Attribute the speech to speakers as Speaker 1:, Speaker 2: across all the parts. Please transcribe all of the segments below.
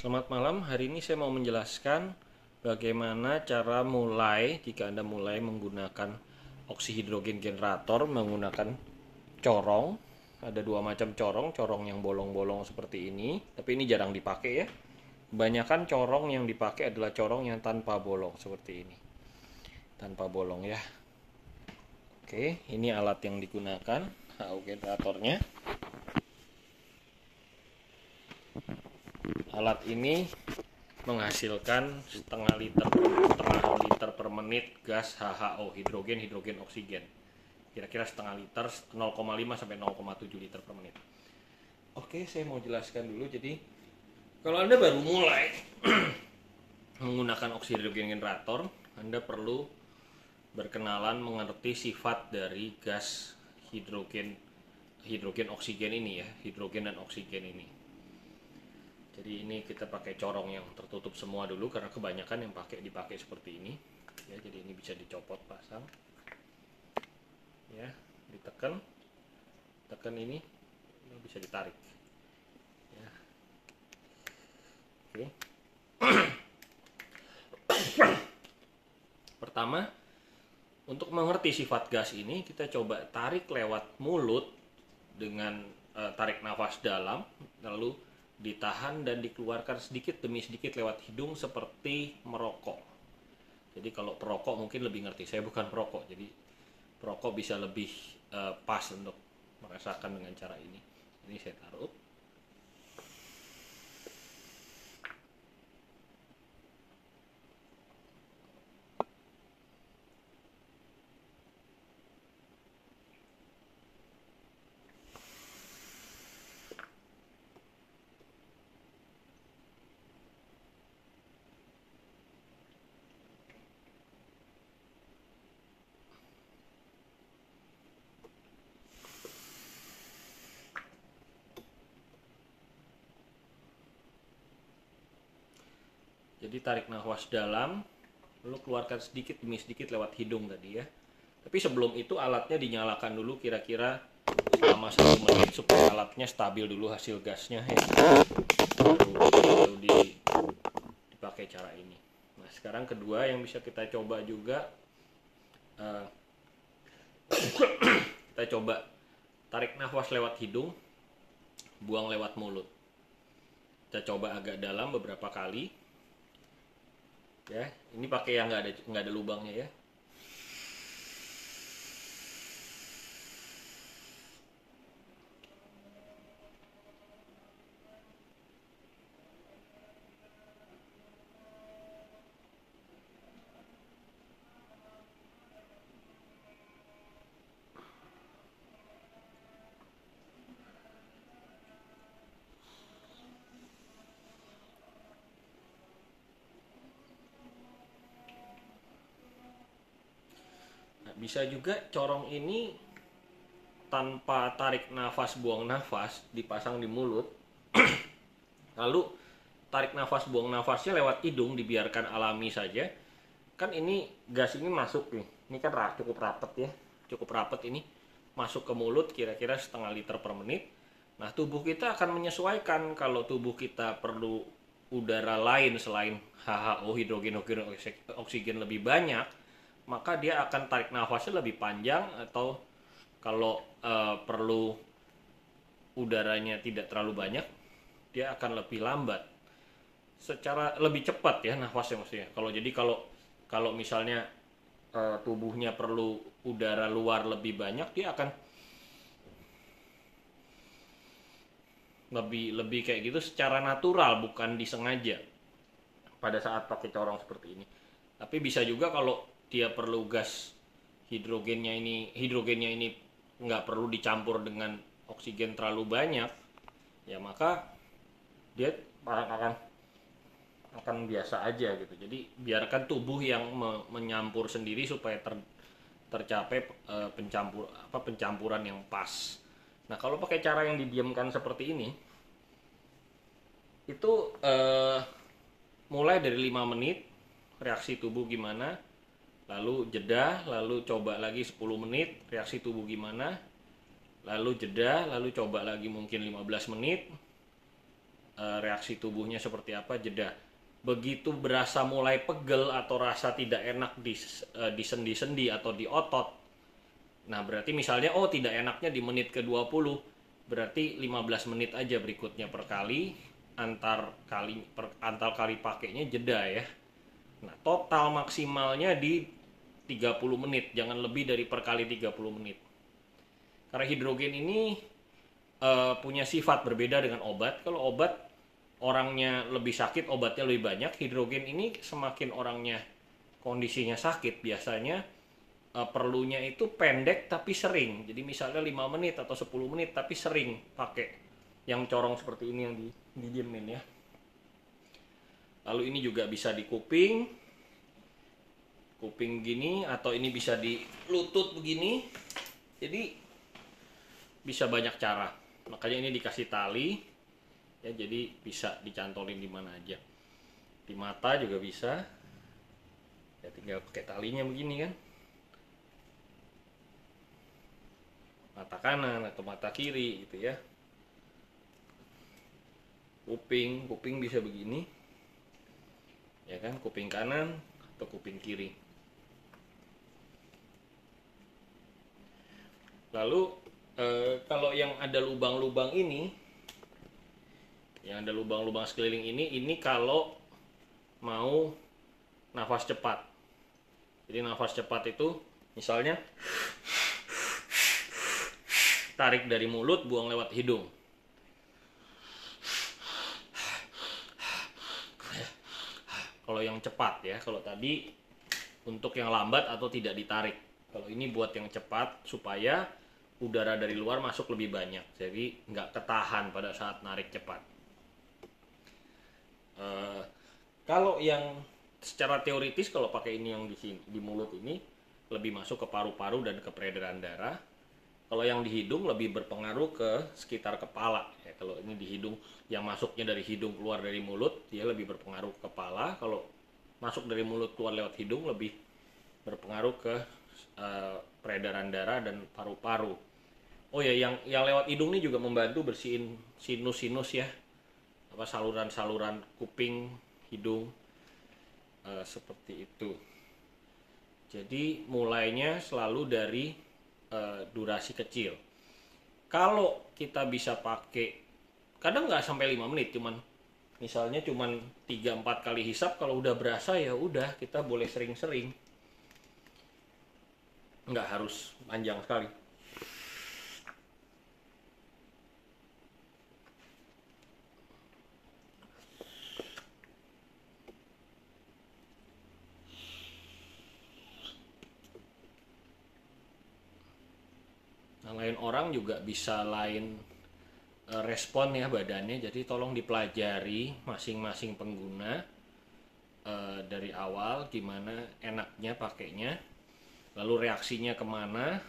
Speaker 1: Selamat malam, hari ini saya mau menjelaskan bagaimana cara mulai jika Anda mulai menggunakan oksihidrogen generator menggunakan corong. Ada dua macam corong, corong yang bolong-bolong seperti ini, tapi ini jarang dipakai ya. Kebanyakan corong yang dipakai adalah corong yang tanpa bolong seperti ini. Tanpa bolong ya. Oke, ini alat yang digunakan, HO generatornya. Alat ini menghasilkan setengah liter per menit gas HHO, hidrogen oksigen. Kira-kira setengah liter, 0,5 sampai 0,7 liter per menit. Oke, saya mau jelaskan dulu. Jadi kalau Anda baru mulai menggunakan oksihidrogen generator, Anda perlu berkenalan mengerti sifat dari gas hidrogen oksigen ini ya, hidrogen dan oksigen ini. Jadi ini kita pakai corong yang tertutup semua dulu karena kebanyakan yang dipakai seperti ini. Ya, jadi ini bisa dicopot pasang. Ya, ditekan. Tekan ini bisa ditarik. Ya. Oke. Pertama, untuk mengerti sifat gas ini kita coba tarik lewat mulut dengan tarik nafas dalam, lalu ditahan dan dikeluarkan sedikit demi sedikit lewat hidung seperti merokok. Jadi kalau perokok mungkin lebih ngerti, saya bukan perokok, jadi perokok bisa lebih pas untuk merasakan dengan cara ini. Ini saya taruh. Jadi tarik nafas dalam, lalu keluarkan sedikit demi sedikit lewat hidung tadi ya. Tapi sebelum itu alatnya dinyalakan dulu kira-kira selama 1 menit supaya alatnya stabil dulu hasil gasnya ya. Baru dipakai cara ini. Nah sekarang kedua yang bisa kita coba juga, kita coba tarik nafas lewat hidung, buang lewat mulut. Kita coba agak dalam beberapa kali. Ya, ini pakai yang nggak ada lubangnya ya. Nah, bisa juga corong ini tanpa tarik nafas buang nafas dipasang di mulut. Lalu tarik nafas buang nafasnya lewat hidung dibiarkan alami saja. Kan ini gas ini masuk nih. Ini kan cukup rapat ya. Cukup rapat ini masuk ke mulut kira-kira setengah liter per menit. Nah, tubuh kita akan menyesuaikan. Kalau tubuh kita perlu udara lain selain HHO, hidrogen oksigen lebih banyak, maka dia akan tarik nafasnya lebih panjang, atau kalau perlu udaranya tidak terlalu banyak, dia akan lebih lambat, secara lebih cepat ya nafasnya maksudnya. Kalau misalnya tubuhnya perlu udara luar lebih banyak, dia akan lebih kayak gitu secara natural, bukan disengaja pada saat pakai corong seperti ini. Tapi bisa juga kalau dia perlu gas hidrogennya ini nggak perlu dicampur dengan oksigen terlalu banyak, ya maka dia akan biasa aja gitu. Jadi biarkan tubuh yang menyampur sendiri supaya tercapai pencampuran yang pas. Nah kalau pakai cara yang didiamkan seperti ini, itu mulai dari 5 menit reaksi tubuh gimana, lalu jeda, lalu coba lagi 10 menit reaksi tubuh gimana, lalu jeda, lalu coba lagi mungkin 15 menit, reaksi tubuhnya seperti apa, jeda. Begitu berasa mulai pegel atau rasa tidak enak di sendi-sendi atau di otot, nah berarti misalnya tidak enaknya di menit ke-20, berarti 15 menit aja berikutnya per kali, antar kali pakainya jeda ya. Nah, total maksimalnya di 30 menit, jangan lebih dari per kali 30 menit. Karena hidrogen ini punya sifat berbeda dengan obat. Kalau obat orangnya lebih sakit, obatnya lebih banyak. Hidrogen ini semakin orangnya kondisinya sakit, biasanya perlunya itu pendek tapi sering. Jadi misalnya 5 menit atau 10 menit tapi sering pakai yang corong seperti ini yang didiemin ya. Lalu ini juga bisa di kuping gini, atau ini bisa di lutut begini. Jadi bisa banyak cara. Makanya ini dikasih tali ya, jadi bisa dicantolin di mana aja. Di mata juga bisa. Ya tinggal pakai talinya begini kan. Mata kanan atau mata kiri gitu ya. Kuping bisa begini. Ya kan, kuping kanan atau kuping kiri. Lalu kalau yang ada lubang-lubang ini, yang ada lubang-lubang sekeliling ini kalau mau nafas cepat. Jadi nafas cepat itu misalnya tarik dari mulut, buang lewat hidung. Kalau yang cepat ya, kalau tadi untuk yang lambat atau tidak ditarik. Kalau ini buat yang cepat supaya udara dari luar masuk lebih banyak, jadi nggak ketahan pada saat narik cepat. Kalau yang secara teoritis, kalau pakai ini yang di mulut ini lebih masuk ke paru-paru dan ke peredaran darah. Kalau yang di hidung lebih berpengaruh ke sekitar kepala. Ya, kalau ini di hidung, yang masuknya dari hidung keluar dari mulut, dia lebih berpengaruh ke kepala. Kalau masuk dari mulut keluar lewat hidung, lebih berpengaruh ke peredaran darah dan paru-paru. Oh ya, yang lewat hidung ini juga membantu bersihin sinus-sinus ya, apa saluran-saluran kuping, hidung, seperti itu. Jadi mulainya selalu dari durasi kecil. Kalau kita bisa pakai, kadang nggak sampai 5 menit, misalnya cuman 3-4 kali hisap, kalau udah berasa ya udah, kita boleh sering-sering. Nggak harus panjang sekali. Nah, lain orang juga bisa lain respon ya badannya, jadi tolong dipelajari masing-masing pengguna dari awal gimana enaknya pakainya, lalu reaksinya kemana.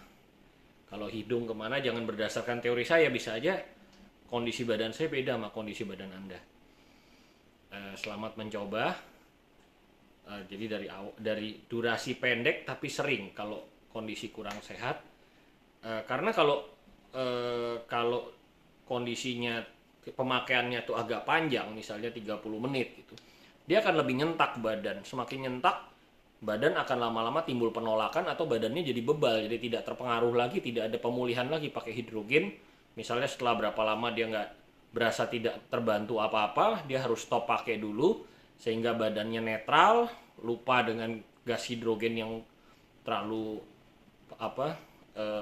Speaker 1: Kalau hidung kemana, jangan berdasarkan teori saya, bisa aja kondisi badan saya beda sama kondisi badan Anda. Selamat mencoba. Jadi dari durasi pendek tapi sering kalau kondisi kurang sehat. Karena kalau kondisinya pemakaiannya tuh agak panjang, misalnya 30 menit gitu, dia akan lebih nyentak badan. Semakin nyentak, badan akan lama-lama timbul penolakan atau badannya jadi bebal, jadi tidak terpengaruh lagi, tidak ada pemulihan lagi. Pakai hidrogen, misalnya setelah berapa lama dia nggak berasa tidak terbantu apa-apa, dia harus stop pakai dulu sehingga badannya netral, lupa dengan gas hidrogen yang terlalu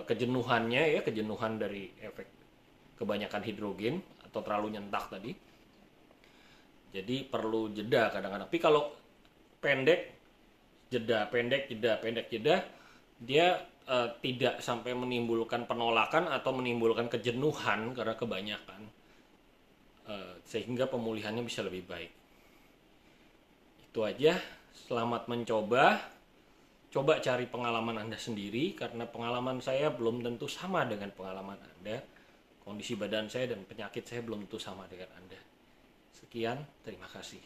Speaker 1: kejenuhan dari efek kebanyakan hidrogen atau terlalu nyentak tadi. Jadi perlu jeda kadang-kadang. Tapi kalau pendek jeda, dia tidak sampai menimbulkan penolakan atau menimbulkan kejenuhan karena kebanyakan, sehingga pemulihannya bisa lebih baik. Itu aja. Selamat mencoba. Coba cari pengalaman Anda sendiri, karena pengalaman saya belum tentu sama dengan pengalaman Anda. Kondisi badan saya dan penyakit saya belum tentu sama dengan Anda. Sekian, terima kasih.